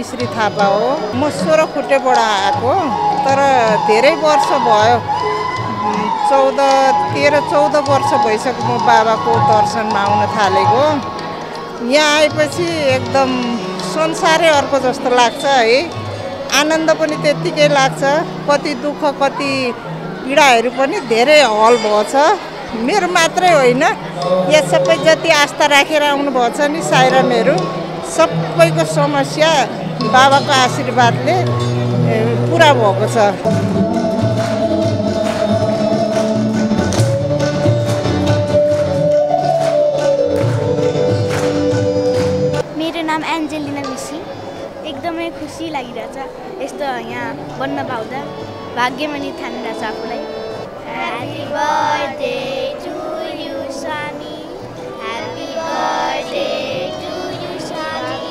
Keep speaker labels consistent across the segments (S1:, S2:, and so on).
S1: मिश्री थापा हो। म सोह्रखुट्टेबाट आएको, तर धेरै वर्ष भयो, 13-14 वर्ष भइसक्यो म बाबाको दर्शनमा आउन थालेको। यहाँ आएपछि एकदम संसारै अर्को जस्तो लाग्छ है। आनन्द पनि त्यत्तिकै लाग्छ, कति दुःख कति पीडाहरू पनि धेरै हल भएछ। मेरो मात्रै होइन, यहाँ सबै जति आस्था राखेर आउनुभएको छ नि साइरामहरू, सबैको समस्या बाबाको आशीर्वादले पुरा भएको छ।
S2: मेरो नाम एन्जेलिना मिसी। एकदमै खुसी लागिरहेछ यस्तो यहाँ बन्न पाउँदा, भाग्यमानी ठानिरहेछ आफूलाई। ह्यापी बर्थडे टु यु सानी, ह्यापी बर्थडे टु यु सानी।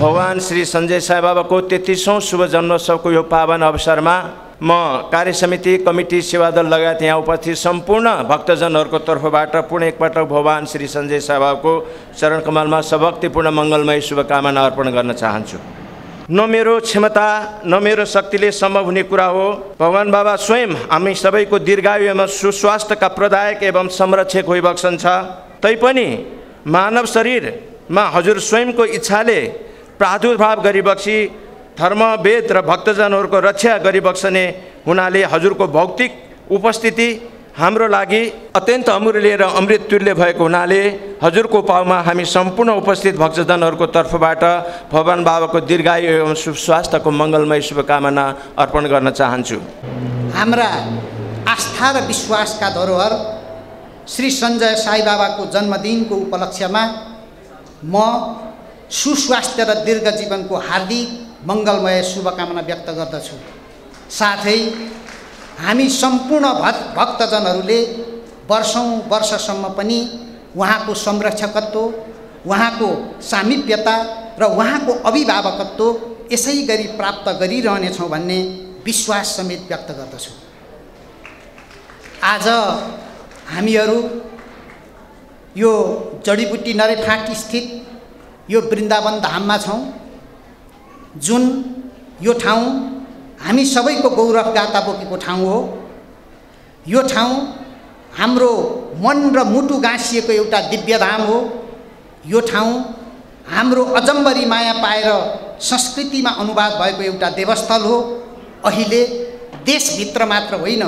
S3: भगवान श्री सञ्जय साई बाबाको 33औं शुभ जन्मोत्सवको यो पावन अवसरमा म कार्य समिति, कमिटी, सेवादल लगायत यहाँ उपस्थित सम्पूर्ण भक्तजनहरूको तर्फबाट पुनः एकपटक भगवान श्री सञ्जय साई बाबाको चरण कमलमा सभक्तिपूर्ण मङ्गलमय शुभकामना अर्पण गर्न चाहन्छु। न मेरो क्षमता न मेरो शक्तिले सम्भव हुने कुरा हो। भगवान बाबा स्वयं हामी सबैको दीर्घायु एवं सुस्वास्थ्यका प्रदायक एवं संरक्षक होइबक्सन्छ। तैपनि मानव शरीरमा हजुर स्वयंको इच्छाले प्रादुर्भाव गरिबक्सी धर्म, वेद र भक्तजनहरूको रक्षा गरिबक्सने हुनाले हजुरको भौतिक उपस्थिति हाम्रो लागि अत्यन्त अमूल्य र अमृत तुल्य भएको हुनाले हजुरको पाउमा हामी सम्पूर्ण उपस्थित भक्तजनहरूको तर्फबाट भगवान बाबाको दीर्घायु एवं सुस्वास्थ्यको मङ्गलमय शुभकामना अर्पण गर्न चाहन्छु।
S4: हाम्रा आस्था र विश्वासका धरोहर श्री सञ्जय साई बाबाको जन्मदिनको उपलक्ष्यमा म सुस्वास्थ्य र दीर्घ जीवनको हार्दिक मङ्गलमय शुभकामना व्यक्त गर्दछु। साथै हामी सम्पूर्ण भक्तजनहरूले वर्षौं वर्षसम्म पनि उहाँको संरक्षकत्व, उहाँको सामिप्यता र उहाँको अभिभावकत्व यसै गरी प्राप्त गरिरहनेछौँ भन्ने विश्वास समेत व्यक्त गर्दछु। आज हामीहरू यो जडीबुटी नरेफाँट स्थित यो वृन्दावन धाममा छौँ, जुन यो ठाउँ हामी सबैको गौरव गाथा बोकेको ठाउँ हो। यो ठाउँ हाम्रो मन र मुटु गाँसिएको एउटा दिव्य धाम हो। यो ठाउँ हाम्रो अजम्बरी माया पाएर संस्कृतिमा अनुवाद भएको एउटा देवस्थल हो। अहिले देशभित्र मात्र होइन,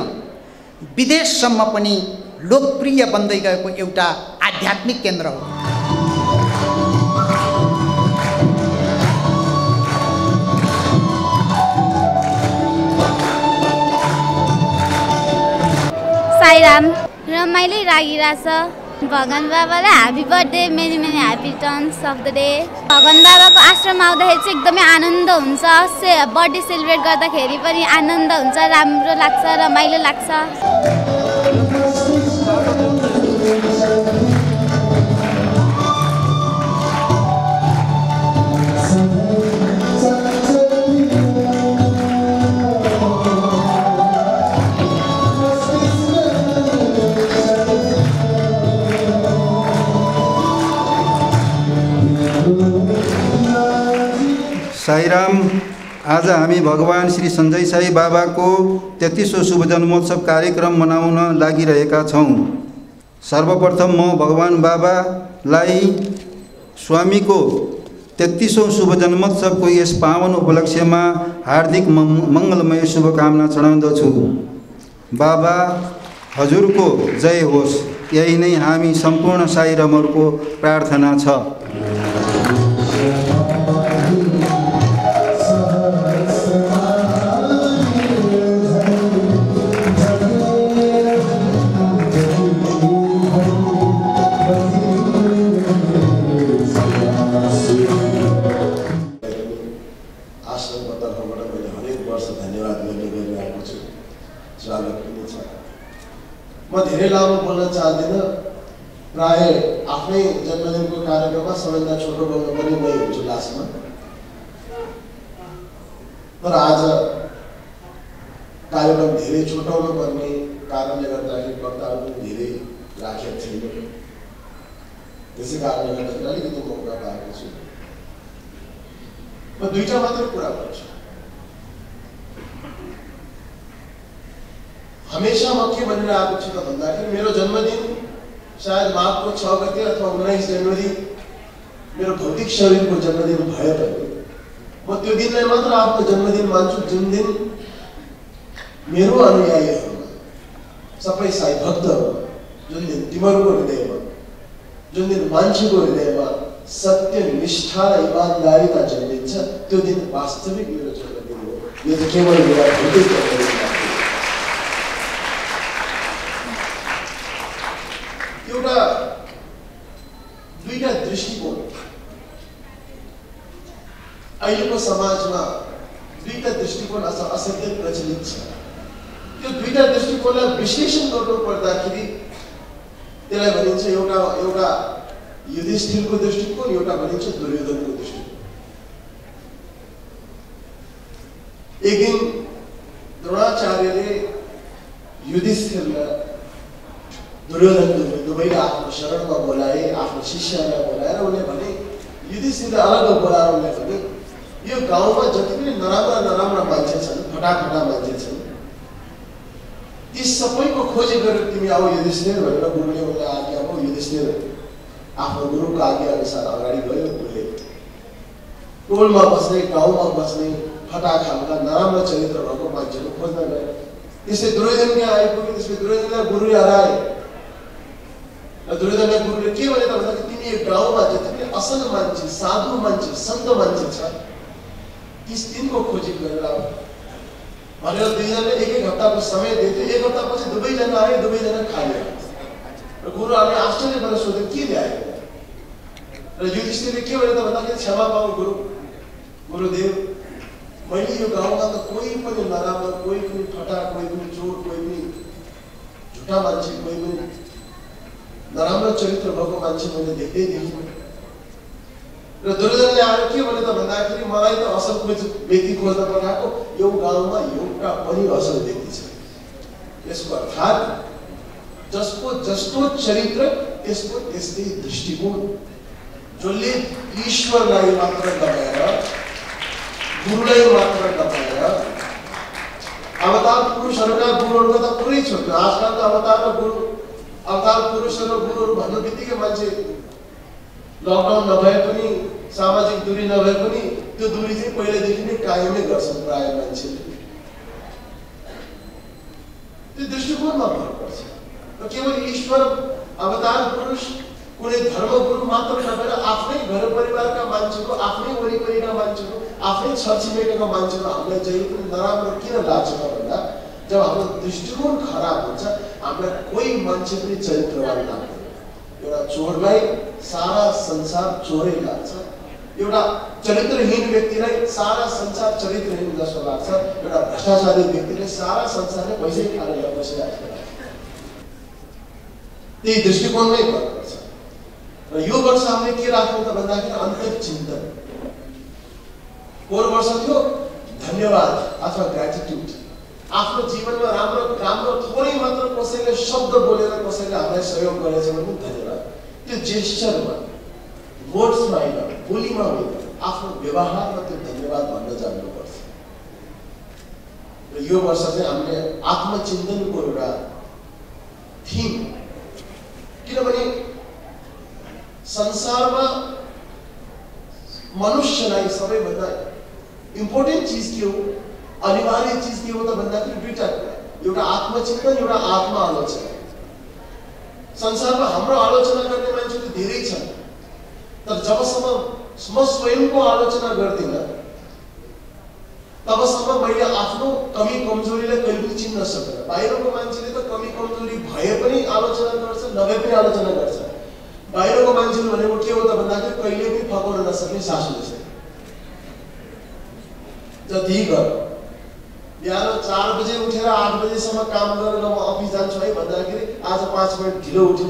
S4: विदेशसम्म पनि लोकप्रिय बन्दै गएको एउटा आध्यात्मिक केन्द्र हो।
S2: साईराम, रमाइलो लागिरहेछ। भगवान बाबालाई happy birthday, many many happy returns of the day. भगवान बाबाको आश्रम आउँदाखेरि चाहिँ एकदमै आनन्द हुन्छ। बर्थडे सेलिब्रेट गर्दाखेरि पनि आनन्द हुन्छ, राम्रो लाग्छ, रमाइलो लाग्छ।
S5: साईराम, आज हामी भगवान श्री सञ्जय साई बाबाको 33औं शुभ जन्मोत्सव कार्यक्रम मनाउन लागिरहेका छौँ। सर्वप्रथम म भगवान बाबालाई स्वामीको 33औं शुभ जन्मोत्सवको यस पावन उपलक्ष्यमा हार्दिक मङ्गलमय शुभकामना चढाउँदछु। बाबा हजुरको जय होस्, यही नै हामी सम्पूर्ण साईरामहरूको प्रार्थना छ।
S6: म धेरै लामो बोल्न चाहदिनँ। प्राय आफ्नै जन्मदिनको कार्यक्रममा सबैभन्दा छोटो बोल्न पनि मै हुन्छु लास्टमा। तर आज कार्यक्रम धेरै छुटाउनु पर्ने कारणले गर्दाखेरि वक्ताहरू पनि धेरै राखेको छैन। त्यसै कारणले गर्दाखेरि अलिकति मौका पाएको छु। म दुईटा मात्रै कुरा गर्छु। हमेशा म के भनिरहेको छु त भन्दाखेरि मेरो जन्मदिन सायद माघको 6 गते अथवा 19 जनवरी मेरो भौतिक शरीरको जन्मदिन भए पनि म त्यो दिनलाई मात्र आफ्नो जन्मदिन मान्छु जुन दिन मेरो अनुयायीहरूमा सबै साई भक्तहरूमा जुन दिन तिमीहरूको हृदयमा जुन दिन मान्छेको हृदयमा सत्य निष्ठा र इमानदारीता जन्मिन्छ त्यो दिन वास्तविक मेरो जन्मदिन हो। यो त केवल मेरो भौतिक जन्मदिन हो। एउटा दुईटा दृष्टिकोण अहिलेको समाजमा दुईटा दृष्टिकोण असाध्यै प्रचलित छ। त्यो दुईटा दृष्टिकोणलाई विश्लेषण गर्नु पर्दाखेरि त्यसलाई भनिन्छ एउटा युधिष्ठिरको दृष्टिकोण, एउटा भनिन्छ दुर्योधनको दृष्टिकोण। एक दिन द्रोणाचार्यले युधिष्ठिरलाई दुर्योधन दुवैलाई आफ्नो शरणमा बोलाए, आफ्नो शिष्यलाई बोलाएर उनले भने युधिष्ठिरलाई अलग बोलाएर उनले भने यो गाउँमा जति पनि नराम्रा मान्छे छन्, फटाफटा मान्छे छन्, ती सबैको खोजी गरेर तिमी आऊ युधिष्ठिर भनेर गुरुले उनलाई आज्ञा भयो। युधिष्ठिर आफ्नो गुरुको आज्ञा अनुसार अगाडि गयो। उनले टोलमा बस्ने, गाउँमा बस्ने फटाखालका नराम्रो चरित्र भएको मान्छेहरू खोज्न गए। त्यसै दुर्योधन यहाँ आइपुग्यो। त्यसपछि दुर्योधनलाई गुरुले हराए र दुर्योधनलाई गुरुले के भने त भन्दाखेरि तिमी यो गाउँमा जति पनि असल मान्छे, साधु मान्छे, सन्त मान्छे छ तीस दिनको खोजी गरेर आऊ भनेर दुईजनाले एक हप्ताको समय दिएको। एक हप्तापछि दुवैजना आए, दुवैजना खाए र गुरुहरूले आश्चर्य गरेर सोधे के ल्यायो र युधिष्ठिरले के भने त भन्दाखेरि क्षमा पाऊ गुरुदेव, मैले यो गाउँमा त कोही पनि नराम्रो, कोही पनि फटा, कोही पनि चोर, कोही पनि झुटा मान्छे, कोही पनि नराम्रो चरित्र भएको मान्छे मैले देख्दै देखिनँ। र दुर्योधनले आएर के भने त भन्दाखेरि मलाई त असल व्यक्ति खोज्न पठाएको, यो गाउँमा एउटा पनि असल व्यक्ति छ। यसको अर्थात् जसको जस्तो चरित्र त्यसको त्यस्तै दृष्टिकोण। जसले ईश्वरलाई मात्र नभएर, गुरुलाई मात्र नभएर, अवतार पुरुषहरूका गुरुहरूको त पुरै छोड्नु। आजकल त अवतार पुरुषहरू गुरुहरू भन्नु बित्तिकै मान्छे लकडाउन नभए पनि, सामाजिक दूरी नभए पनि त्यो दूरी चाहिँ पहिलेदेखि नै कायमै गर्छन् प्राय मान्छेले। त्यो दृष्टिकोणमा फरक पर्छ। र केवल ईश्वर अवतार पुरुष कुनै धर्मगुरु मात्र नभएर आफ्नै घर परिवारका मान्छेहरू, आफ्नै वरिपरिका मान्छेहरू, आफ्नै छरछिमेकीका मान्छेहरू हामीलाई जहिले पनि नराम्रो किन लाग्छ भन्दा जब हाम्रो दृष्टिकोण खराब हुन्छ हामीलाई कोही मान्छे पनि चरित्रवान लाग्दैन। एउटा चोरलाई सारा संसार चोरै लाग्छ, एउटा चरित्रहीन व्यक्तिलाई सारा संसार चरित्रहीन जस्तो लाग्छ, एउटा भ्रष्टाचारी व्यक्तिले सारा संसारले पैसै खाएर बसिरहेको लाग्छ। त्यही दृष्टिकोणमै फरक पर्छ। र यो वर्ष हामीले के राख्यौँ त भन्दाखेरि अन्तर्चिन्तन। पोहोर वर्ष थियो धन्यवाद अथवा ग्रेटिट्युड। आफ्नो जीवनमा राम्रो थोरै मात्र कसैले शब्द बोलेर कसैले हामीलाई सहयोग गरेछ भने धन्यवाद। त्यो जेस्चरमा, वर्ड्समा होइन, बोलीमा होइन, आफ्नो व्यवहारमा त्यो धन्यवाद भन्न जान्नुपर्छ। र यो वर्ष चाहिँ हामीले आत्मचिन्तनको एउटा थिम, किनभने संसारमा मनुष्यलाई सबैभन्दा इम्पोर्टेन्ट चिज के हो, अनिवार्य चिज के हो त भन्दाखेरि दुईटा कुरा, एउटा आत्मचिन्तन, एउटा आत्म आलोचना। संसारमा हाम्रो आलोचना गर्ने मान्छेहरू धेरै छन्, तर जबसम्म म स्वयंको आलोचना गर्दिनँ तबसम्म मैले आफ्नो कमी कमजोरीलाई कहिले पनि चिन्न सक्दिनँ। बाहिरको मान्छेले त कमी कमजोरी भए पनि आलोचना गर्छ, नभए पनि आलोचना गर्छ। बाहिरको मान्छेले भनेको के हो त भन्दाखेरि कहिले पनि फकाउन नसक्ने सासुले छ। जति गर बिहान 4 बजे उठेर 8 बजेसम्म काम गरेर म अफिस जान्छु है भन्दाखेरि आज 5 मिनट ढिलो उठ्यो।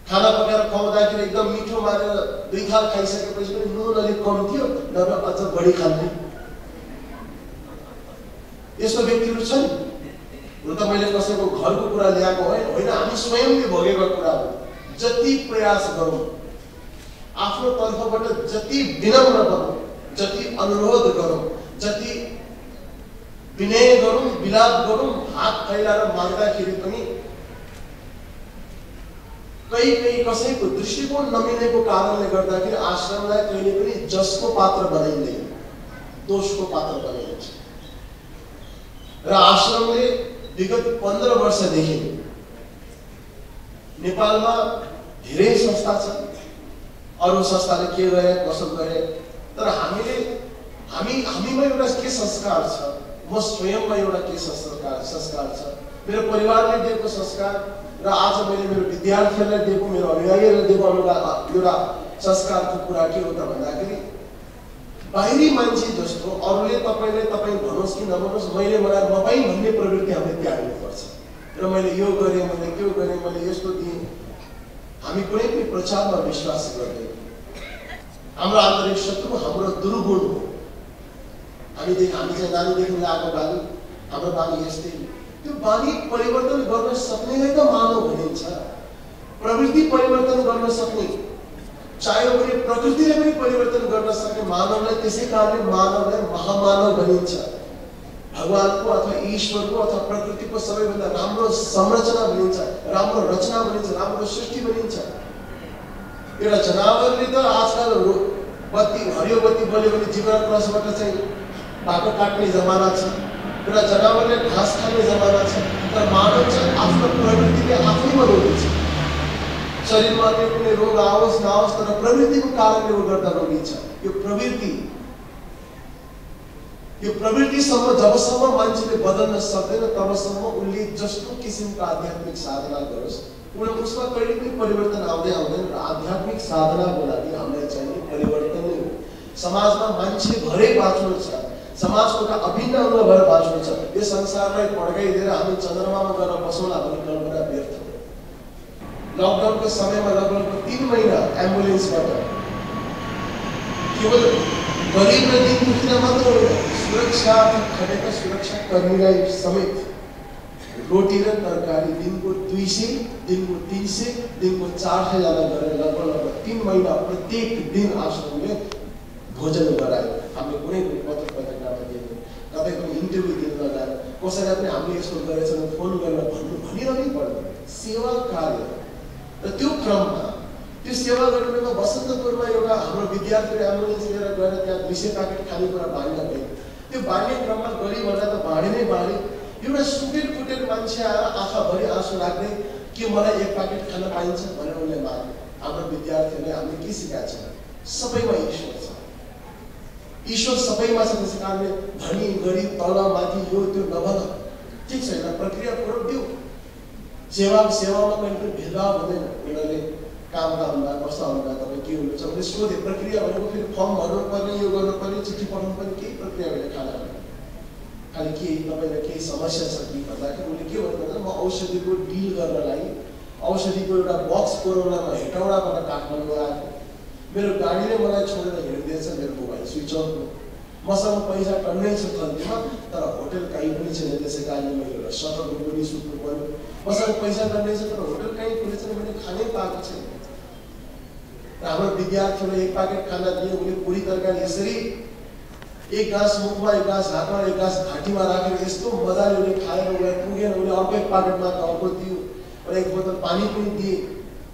S6: खाना पकाएर खुवाउँदाखेरि एकदम मिठो मानेर 2 थाल खाइसकेपछि पनि नुन अलिक कम थियो, नभए अझ बढी खान्थे। यस्तो व्यक्तिहरू छन्। हुन त मैले कसैको घरको कुरा ल्याएको होइन, हामी स्वयंले भोगेको कुरा हो। जति प्रयास गरौँ, आफ्नो तर्फबाट जति विनम्र गरौँ, जति अनुरोध गरौँ, जति विनय गरौँ, विलाप गरौँ, हात फैलाएर माग्दाखेरि पनि कहीँ कसैको दृष्टिकोण नमिलेको कारणले गर्दाखेरि आश्रमलाई कहिले पनि जसको पात्र बनाइँदैन, दोषको पात्र बनाइन्छ। र आश्रमले विगत 15 वर्षदेखि नेपालमा धेरै संस्था छन्, अरू संस्थाले के गरे कसो गरे, तर हामीमा एउटा के संस्कार छ, म स्वयंमा एउटा के संस्कार छ, मेरो परिवारले दिएको संस्कार र आज मैले मेरो विद्यार्थीहरूलाई दिएको, मेरो अनुयायीहरूलाई दिएको एउटा संस्कारको कुरा के हो त भन्दाखेरि बाहिरी मान्छे जस्तो अरूले तपाईँ भन्नुहोस् कि नभन्नुहोस्, मैले मलाई तपाईँ भन्ने प्रवृत्ति हामीले त्याग्नुपर्छ। र मैले यो गरेँ, मैले त्यो गरेँ, मैले यस्तो दिएँ, हामी कुनै पनि प्रचारमा विश्वास गर्दैनौँ। हाम्रो आन्तरिक शत्रु हाम्रो दुर्गुण हो। हामी चाहिँ नानीदेखि आएको बानी, हाम्रो बानी यस्तै, त्यो बानी परिवर्तन गर्न सक्नेलाई त मानव भनिन्छ। प्रवृत्ति परिवर्तन गर्न सक्ने, चाहे भने प्रकृतिले पनि परिवर्तन गर्न सक्ने मानवलाई, त्यसै कारणले मानवलाई महामानव भनिन्छ। भगवानको अथवा ईश्वरको अथवा प्रकृतिको सबैभन्दा राम्रो संरचना भनिन्छ, राम्रो रचना भनिन्छ, राम्रो सृष्टि भनिन्छ। एउटा जनावरले त आजकल बत्ती हरियो बत्ती बल्यो भने जीवन क्रसबाट चाहिँ बाटो काट्ने जमाना छ, एउटा जनावरले घाँस खाने जमाना छ, तर मानव चाहिँ आफ्नो प्रवृत्तिले आफैमा रोगी छ। शरीरमा कुनै रोग आओस् नआओस्, तर प्रवृत्तिको कारणले ऊ गर्दा रोगी छ। यो प्रवृत्तिसम्म जबसम्म मान्छेले बदल्न सक्दैन तबसम्म उसले जस्तो किसिमको आध्यात्मिक साधना गरोस्, उसमा कहिले पनि परिवर्तन आउँदैन। र आध्यात्मिक साधनाको लागि हामीलाई चाहिने परिवर्तन नै हो। समाजमा मान्छे भरै बाँच्नु छ, समाजको एउटा अभिन्न अङ्ग भएर बाँच्नु छ। यो संसारलाई पड्काइदिएर हामी चन्द्रमामा गएर बसौँला भन्ने कल्पना व्यर्थ हो। लकडाउनको समयमा लगभग 3 महिना एम्बुलेन्सबाट केवल गरिब र दिन दुखीलाई मात्र होइन, सुरक्षा खटेका सुरक्षा कर्मीलाई समेत रोटी र तरकारी दिनको 200, दिनको 300, दिनको 400 जना गरेर लगभग 3 महिना प्रत्येक दिन आश्रमले भोजन गरायो। हामीले कुनै पनि पत्रकारमा दिएको, कतै पनि इन्टरभ्यू दिन लगाएर कसैलाई पनि हामीले यस्तो गरेछ भने फोन गरेर भनिरहनै पर्दैन। सेवा कार्य र त्यो क्रममा त्यो सेवा गर्नेमा बसन्तपुरमा एउटा हाम्रो विद्यार्थीहरू एम्बुलेन्स लिएर गएर त्यहाँ 200 प्याकेट खानेकुरा बाँड्न गए। त्यो बाँड्ने क्रममा गरिबहरूलाई त बाँडे नै बाँडे, एउटा सुटेर मान्छे आएर आँखाभरि आँसु राख्दै के मलाई 1 प्याकेट खान पाइन्छ भनेर उसले मागे। हाम्रो विद्यार्थीहरूले हामीले के सिकाएको छ, सबैमा ईश्वर छ, ईश्वर सबैमा छ। त्यस कारणले धनी गरिब तल माथि यो त्यो नभन, ठिक छ, एउटा प्रक्रिया पूर्ण दियो। सेवामा कहिले पनि भेदभाव हुँदैन। उनीहरूले काम गर्दा कस्तो आउनुभयो, तपाईँ के हुनुहुन्छ भने सोधे। प्रक्रिया भनेको फेरि फर्म भर्नुपर्ने, यो गर्नुपर्ने, चिठी पठाउनु पर्ने, केही प्रक्रिया होइन। खालि के तपाईँलाई केही समस्या छ कि भन्दाखेरि उसले के भन्नु, म औषधिको डिल गर्नलाई औषधिको एउटा बक्स पुऱ्याउनमा हेटौँडाबाट काठमाडौँ आएको, मेरो गाडीले मलाई छोडेर हिँड्दैछ, मेरो मोबाइल स्विच अफ हो, मसँग पैसा टन्नै छ खल्तीमा, तर होटल कहीँ पनि छैन। त्यसै कारणले मैले एउटा सटरको पनि सुत्नु पर्यो। मसँग पैसा टन्नै छ तर होटल कहीँ खुले छैन, मैले खानै पाएको छैन। र हाम्रो विद्यार्थीहरूलाई 1 प्याकेट खाना दियो, उसले पुरी तरकारी यसरी 1 गाँस मुखमा, 1 गाँस हातमा, 1 गाँस घाँटीमा राखेर यस्तो मजाले उसले खाएर उसलाई पुगेन। उसले अर्को 1 प्याकेटमा अर्को दियो र 1 बोतल पानी पनि दिए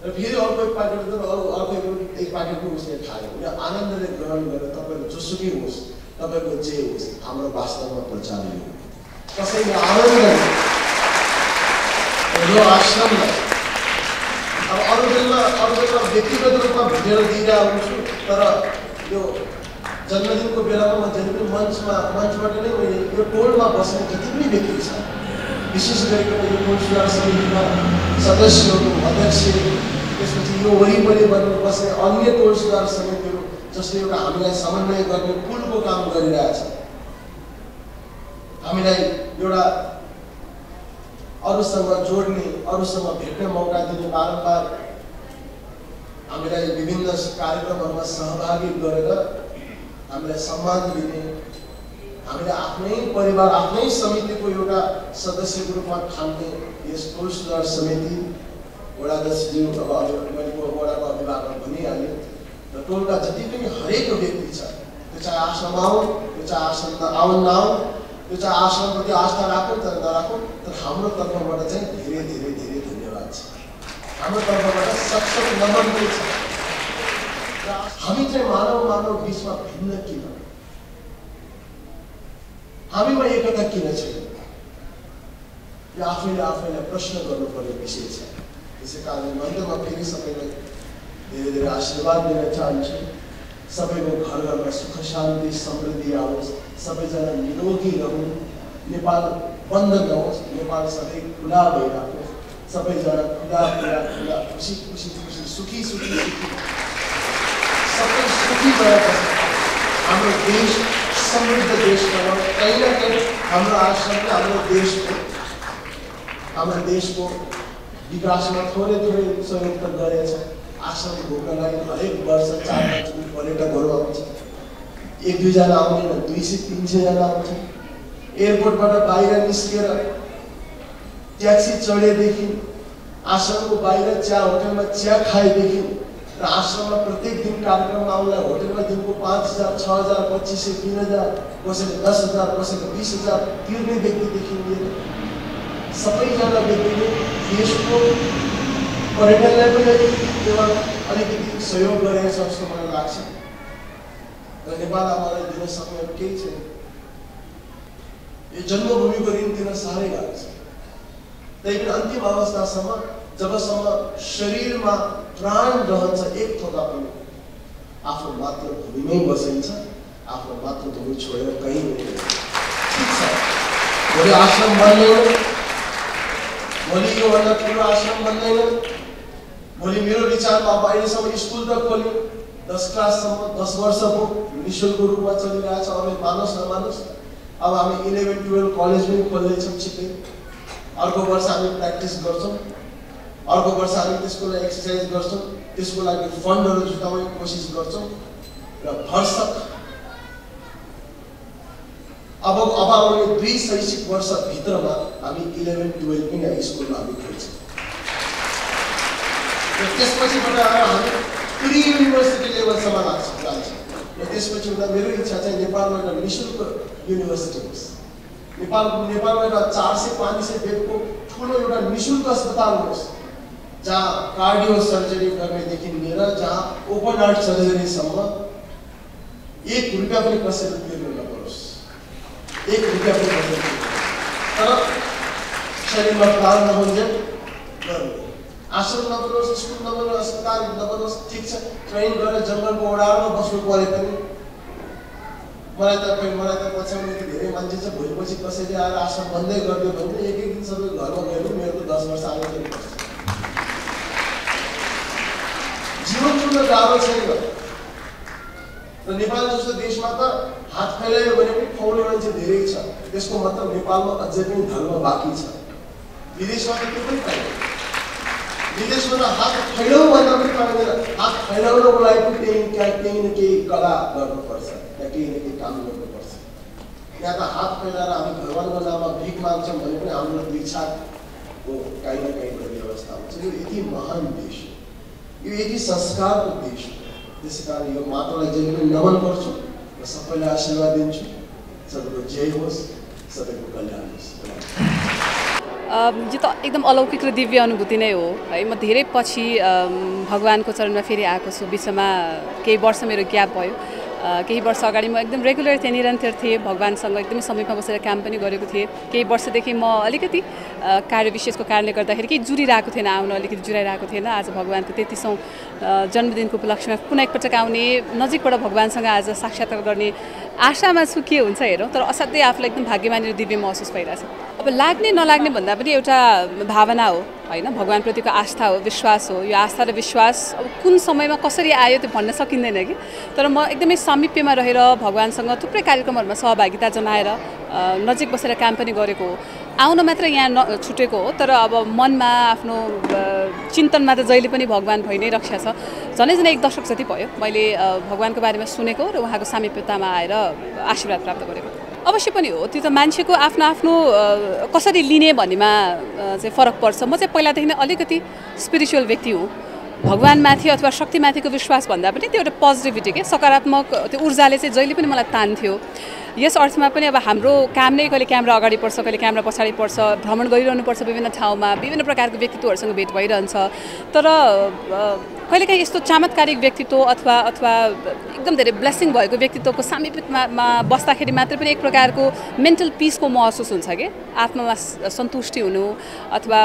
S6: र फेरि अर्को 1 प्याकेट दियो र अर्को 1 प्याकेट पनि उसले खायो। उसले आनन्दले ग्रहण गरेर तपाईँको जोसुकै होस्, तपाईँको जे होस्, हाम्रो वास्तवमा प्रचार हो। कसैले आनन्दले यो आश्रमलाई अब अरू बेला व्यक्तिगत रूपमा भेटेर दिइरहेको हुन्छु, तर यो जन्मदिनको बेलामा म जहिले पनि मञ्चबाट नै मैले यो टोलमा बस्ने जति पनि व्यक्ति छ, विशेष गरिकन यो टोल सुधार समितिका सदस्यहरू, अध्यक्ष, त्यसपछि यो वरिपरि बस्ने अन्य टोल सुधार समितिहरू जसले एउटा हामीलाई समन्वय गर्ने पुलको काम गरिरहेछ, हामीलाई एउटा अरूसँग जोड्ने, अरूसँग भेट्ने मौका दिने, बारम्बार हामीलाई विभिन्न कार्यक्रमहरूमा सहभागी गरेर हामीलाई सम्मान दिने, हामीले आफ्नै परिवार आफ्नै समितिको एउटा सदस्यको रूपमा ठान्ने यस टोल सुधार समिति वडाध्यक्षज्यू अब वडाको अभिभावक भनिहाल्यो र टोलका जति पनि हरेक व्यक्ति छ त्यो चाहे आश्रम आउन् त्यो चाहे आश्रममा आउन् नआउन् त्यो चाहे आश्रमप्रति आस्था राखौँ तर नराखौँ तर हाम्रो तर्फबाट चाहिँ धेरै धेरै धेरै धन्यवाद छ हाम्रो तर्फबाट सक्षम नमन पनि छ र हामी चाहिँ मानव बिचमा भिन्न किन हामीमा एकता किन छैन यो आफैलाई प्रश्न गर्नुपर्ने विषय छ त्यसै कारणले मन्तमा फेरि सबैलाई धेरै धेरै आशीर्वाद दिन चाहन्छु सबैको घर घरमा सुख शान्ति समृद्धि आओस् सबैजना निरोगी रहून् नेपाल बन्द नहोस् नेपाल सधैँ खुला भइराखोस् सबैजना खुला खुसी सुखी सबै सुखी भएर हाम्रो देश समृद्ध देश बनाउँ कहीँ न कहीँ हाम्रो आश्रमले हाम्रो देशको विकासमा थोरै सहयोग त गरेछ आश्रम घुम्नलाई हरेक वर्ष 4-5 पर्यटकहरू आउँछ 1-2 जना आउँदैन 200-300 जना आउँछ एयरपोर्टबाट बाहिर निस्केर ट्याक्सी चढेदेखि आश्रमको बाहिर होटलमा चिया खाएदेखि र आश्रममा प्रत्येक दिन कार्यक्रम आउनलाई होटलमा दिनको 5,000, 6,000, 2,500, 3,000 कसैले 10,000 कसैले 20,000 तिर्ने व्यक्तिदेखि लिएर सबैजना व्यक्तिले देशको पर्यटनलाई पनि अलिकति सहयोग गरेको छ जस्तो मलाई लाग्छ र नेपाल आमालाई दिन सक्ने केही छैन यो जन्मभूमिको ऋण दिन साह्रै गाह्रो छ त्यही पनि अन्तिम अवस्थासम्म जबसम्म शरीरमा प्राण रहन्छ एक थोका पनि आफ्नो मातृभूमिमै बसिन्छ आफ्नो मातृभूमि छोडेर कहीँ ठिक छ भोलि आश्रम बन्दैन भोलि योभन्दा ठुलो आश्रम बन्दैन भोलि मेरो विचारमा अब अहिलेसम्म स्कुल त खोल्यो 10 क्लाससम्म 10 वर्ष भयो निःशुल्क रूपमा चलिरहेछ अब मानोस् नमानोस् अब हामी 11-12 कलेज पनि खोल्दैछौँ छिट्टै अर्को वर्ष हामी प्र्याक्टिस गर्छौँ अर्को वर्ष हामी त्यसको लागि एक्सर्साइज गर्छौँ त्यसको लागि फन्डहरू जुटाउने कोसिस गर्छौँ र भरसक अब आउने 2 शैक्षिक वर्षभित्रमा हामी 11-12 पनि स्कुलमा हामी खोल्छौँ र त्यसपछिबाट हामी प्री युनिभर्सिटी लेभलसम्म जान्छौँ र त्यसपछि उता मेरो इच्छा चाहिँ नेपालमा एउटा निःशुल्क युनिभर्सिटी होस् नेपालमा एउटा 400-500 बेडको ठुलो एउटा निःशुल्क अस्पताल होस् जहाँ कार्डियो सर्जरी गर्नेदेखि लिएर जहाँ ओपन हार्ट सर्जरीसम्म 1 रुपियाँ पनि कसैले तिर्नु नपरोस् 1 रुपियाँ पनि कसैले तर शरीरमा प्राण नहुन्जेल गर्नु आश्रम नबनोस् स्कुल नबनोस् अस्पताल नबनोस् ठिक छ ट्रेन गरेर जङ्गलको ओडारमा बस्नु परे पनि मलाई त पछ्याउने कि धेरै मान्छे छ भोलिपछि कसैले आएर आश्रम बन्दै गरिदियो भने एक दिन सबै घरमा गयो मेरो त 10 वर्ष आउने जीवन चुन्न गाह्रो छैन र नेपाल जस्तो देशमा त हात फैलायो भने पनि खुवाउने मान्छे धेरै छ त्यसको मतलब नेपालमा अझै पनि धर्म बाँकी छ विदेशमा त त्यो पनि पाइँदैन विदेशमा त हात फैलाउनु भन्दा पनि पाइँदैन हात फैलाउनको लागि पनि केही न केही कला गर्नुपर्छ या केही न केही काम गर्नुपर्छ यहाँ त हात फैलाएर हामी भगवानको नाममा भिख माग्छौँ भने पनि हाम्रो दीक्षाको काहीँ न काहीँ गर्ने अवस्था हुन्छ यो यति महान देश हो यो यति संस्कारको देश हो त्यसै कारण यो मातालाई जहिले पनि नमन गर्छु र सबैलाई आशीर्वाद दिन्छु सबैको जय होस् सबैको कल्याण होस्
S7: यो त एकदम अलौकिक र दिव्य अनुभूति नै हो है म धेरै पछि भगवानको चरणमा फेरि आएको छु बिचमा केही वर्ष मेरो ग्याप भयो केही वर्ष अगाडि म एकदम रेगुलर थिएँ निरन्तर थिएँ भगवानसँग एकदमै समयमा बसेर काम पनि गरेको थिएँ केही वर्षदेखि म अलिकति कार्य विशेषको कारणले गर्दाखेरि केही जुरिरहेको थिएन आउन अलिकति जुराइरहेको थिएन आज भगवानको 33औं जन्मदिनको उपलक्ष्यमा पुनः एकपटक आउने नजिकबाट भगवानसँग आज साक्षात्कार गर्ने आशामा छु के हुन्छ हेरौँ तर असाध्यै आफूलाई एकदम भाग्यमानी र दिव्य महसुस भइरहेछ अब लाग्ने नलाग्ने भन्दा पनि एउटा भावना हो हैन भगवानप्रतिको आस्था हो विश्वास हो यो आस्था र विश्वास अब कुन समयमा कसरी आयो त्यो भन्न सकिँदैन कि तर म एकदमै सामिप्यमा रहेर भगवानसँग थुप्रै कार्यक्रमहरूमा सहभागिता जनाएर नजिक बसेर काम पनि गरेको हो आउन मात्र यहाँ छुटेको हो तर अब मनमा आफ्नो चिन्तनमा त जहिले पनि भगवान भइ नै रक्षा छ झनै 1 दशक जति भयो मैले भगवानको बारेमा सुनेको र उहाँको सामिप्यतामा आएर आशीर्वाद प्राप्त गरेको अवश्य पनि हो, त्यो त मान्छेको आफ्नो आफ्नो कसरी लिने भन्नेमा चाहिँ फरक पर्छ। म चाहिँ पहिलादेखि नै अलिकति स्पिरिचुअल व्यक्ति हुँ। भगवानमाथि अथवा शक्तिमाथिको विश्वास भन्दा पनि त्यो एउटा पोजिटिभिटी के सकारात्मक त्यो ऊर्जाले चाहिँ जहिले पनि मलाई तान्थ्यो। यस अर्थमा पनि अब हाम्रो काम नै कहिले क्यामेरा अगाडि पर्छ, कहिले क्यामेरा पछाडि पर्छ, भ्रमण गरिरहनुपर्छ विभिन्न ठाउँमा, विभिन्न प्रकारको व्यक्तित्वहरूसँग भेट भइरहन्छ। तर कहिलेकाहीँ यस्तो चमत्कारिक व्यक्तित्व अथवा एकदम धेरै ब्लेसिङ भएको व्यक्तित्वको सामिप्यमा बस्दाखेरि मात्रै पनि एक प्रकारको मेन्टल पिसको महसुस हुन्छ कि आत्मामा सन्तुष्टि हुनु अथवा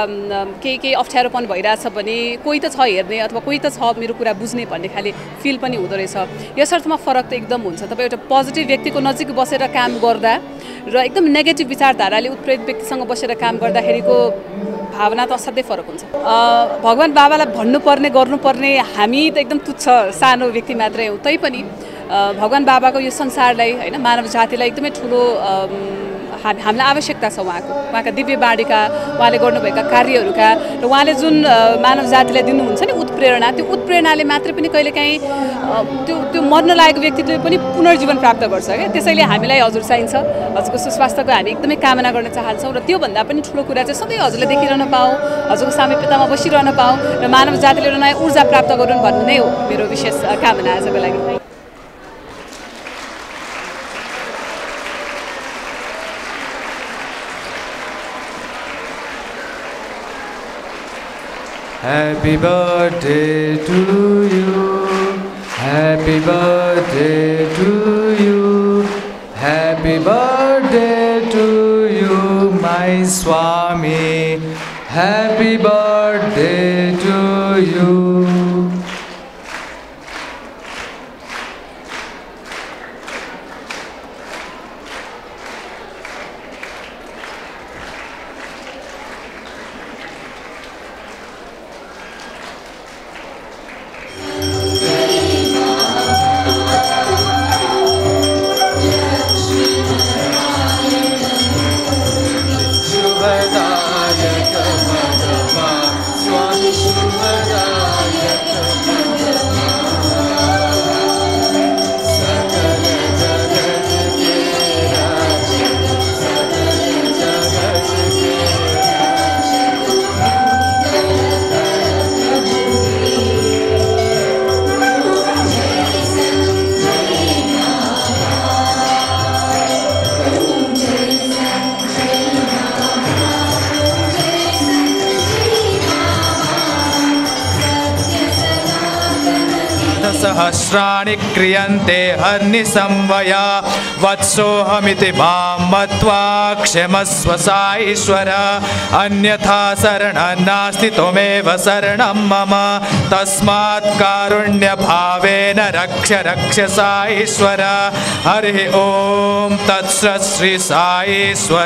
S7: केही अप्ठ्यारोपन भइरहेछ भने कोही त छ हेर्ने अथवा कोही त छ मेरो कुरा बुझ्ने भन्ने खाले फिल पनि हुँदो रहेछ। यस अर्थमा फरक त एकदम हुन्छ। तपाईँ एउटा पोजिटिभ व्यक्तिको नजिक बसेर काम गर्दा र एकदम नेगेटिभ विचारधाराले उत्प्रेरित व्यक्तिसँग बसेर काम गर्दाखेरिको भावना त असाध्यै फरक हुन्छ। भगवान बाबालाई भन्नुपर्ने गर्नुपर्ने हामी त एकदम तुच्छ सानो व्यक्ति मात्रै हौँ, तैपनि भगवान बाबाको यो संसारलाई होइन मानव जातिलाई एकदमै ठुलो हामीलाई आवश्यकता छ उहाँका दिव्य बाणीका, उहाँले गर्नुभएका कार्यहरूका र उहाँले जुन मानव जातिलाई दिनुहुन्छ नि उत्प्रेरणा, त्यो उत्प्रेरणाले मात्रै पनि कहिलेकाहीँ त्यो मर्न लागेको व्यक्तित्वले पनि पुनर्जीवन प्राप्त गर्छ क्या। त्यसैले हामीलाई हजुर चाहिन्छ, हजुरको सुस्वास्थ्यको हामी एकदमै कामना गर्न चाहन्छौँ र त्योभन्दा पनि ठुलो कुरा चाहिँ सधैँ हजुरले देखिरहन पाऊँ, हजुरको सामिप्यतामा बसिरहन पाऊँ र मानव जातिले एउटा नयाँ ऊर्जा प्राप्त गरून् भन्नु नै हो मेरो विशेष कामना आजको लागि।
S8: Happy birthday to you, happy birthday to you, happy birthday to you, my Swami, happy birthday to you.
S9: सहस्राणि क्रियन्ते हर्निसंवया वत्सोऽहमिति मां मत्वा क्षमस्व साईश्वर अन्यथा शरणं नास्ति त्वमेव शरणं मम तस्मात् कारुण्यभावेन रक्ष साईश्वर हरि ओम तत्सत् श्री साईश्वरार्पणमस्तु।